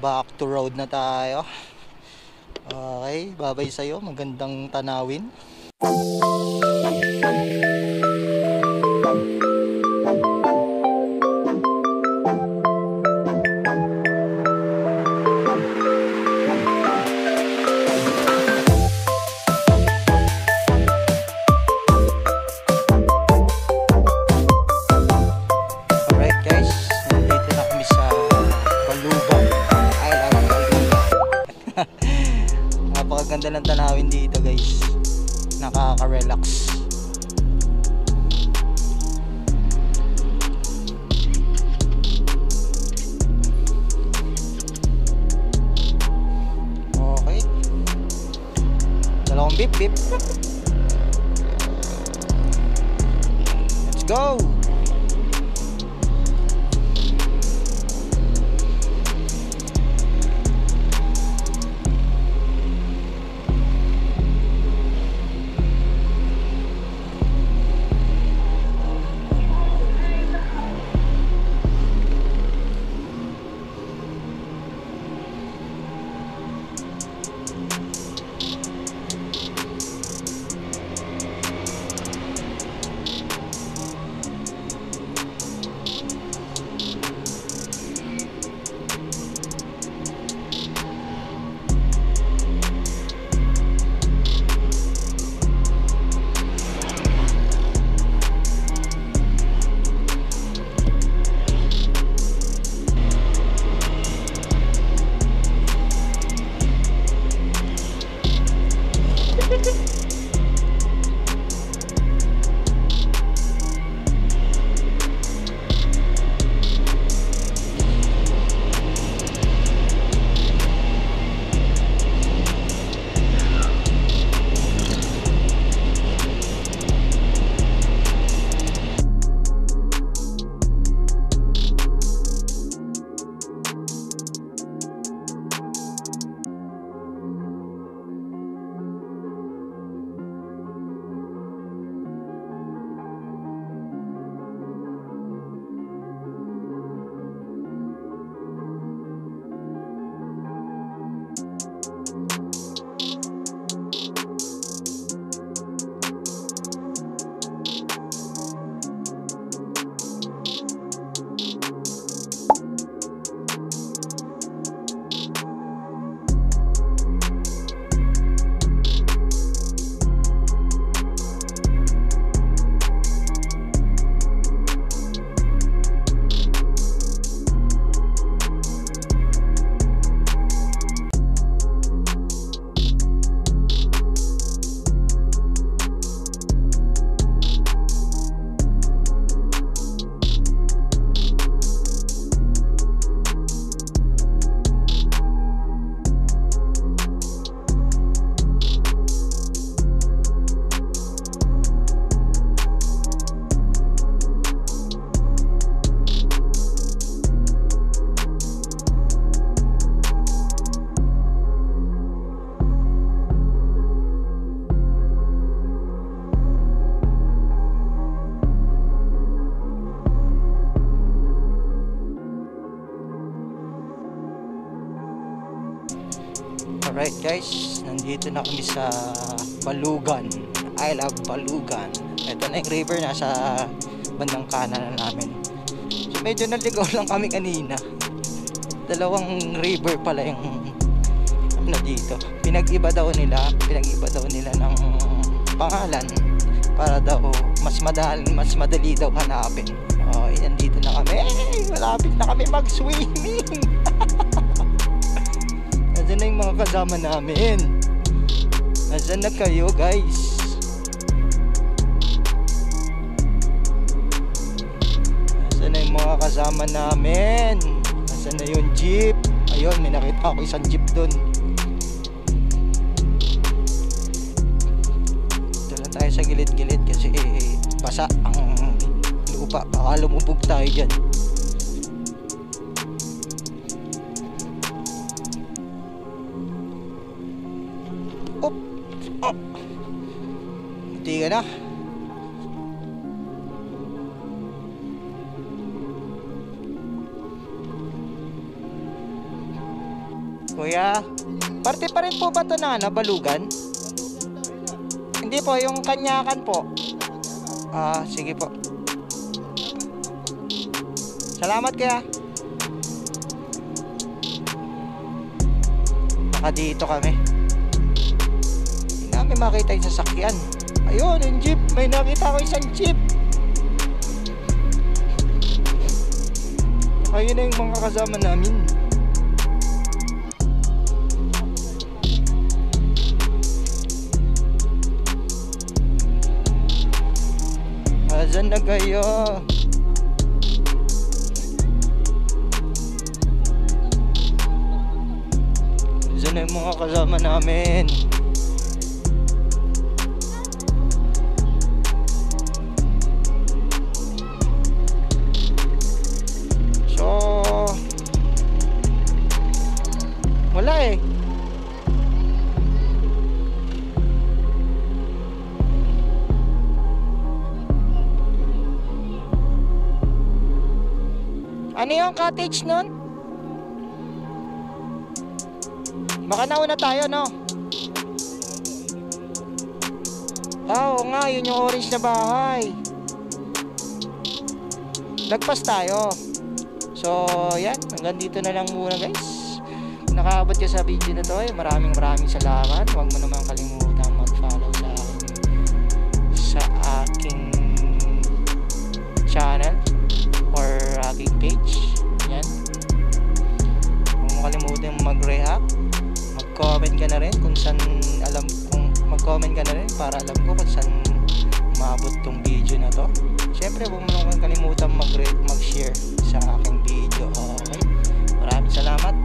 Back to road na tayo. Okay, babay sa'yo. Magandang tanawin. Napakaganda ng tanawin dito guys, nakaka-relax. Okay, dalawang beep beep. Let's go. Alright guys, nandito na kami sa Balugan. I love Balugan. Ito na yung river, nasa bandang kanan na namin. So medyo naligaw lang kami kanina. Dalawang river pala yung ano dito. Pinag-iba daw nila ng pangalan para daw mas madali daw hanapin. Nandito na kami. Malapit na kami mag-swimming. Nasaan na yung mga kasama namin? Nasaan na kayo guys? Nasaan na yung mga kasama namin? Nasaan na yung jeep? Ayun, may nakita ako isang jeep dun. Dito lang tayo sa gilid-gilid kasi basa ang lupa. Baka lumubog tayo dyan. Hindi ka na. Kuya, parte pa rin po ba ito na Balugan? Hindi po, yung Kanyakan po. Sige po. Salamat kuya. Baka dito kami. Hindi namin makita yung sasakyan. Ayun, yung jeep. May nakita ko isang jeep. Ayun na yung mga kasama namin. Asan na kayo? Asan na yung mga kasama namin? Wala eh. Ano yung cottage nun? Baka nauna tayo, no? Oo nga, yun yung orange na bahay. Lagpas tayo. So, yan. Hanggang dito na lang muna, guys. Kung nakaabot ka sa video na to, maraming salamat. Huwag mo naman kalimutan mag-follow sa aking channel or aking page. Yan. Huwag mo kalimutan mag-react. Mag-comment ka na rin kung saan mag-comment ka na rin para alam ko kung saan umabot tong video na to. Siyempre, huwag mo naman kalimutan mag-share sa aking video. Okay? Maraming salamat.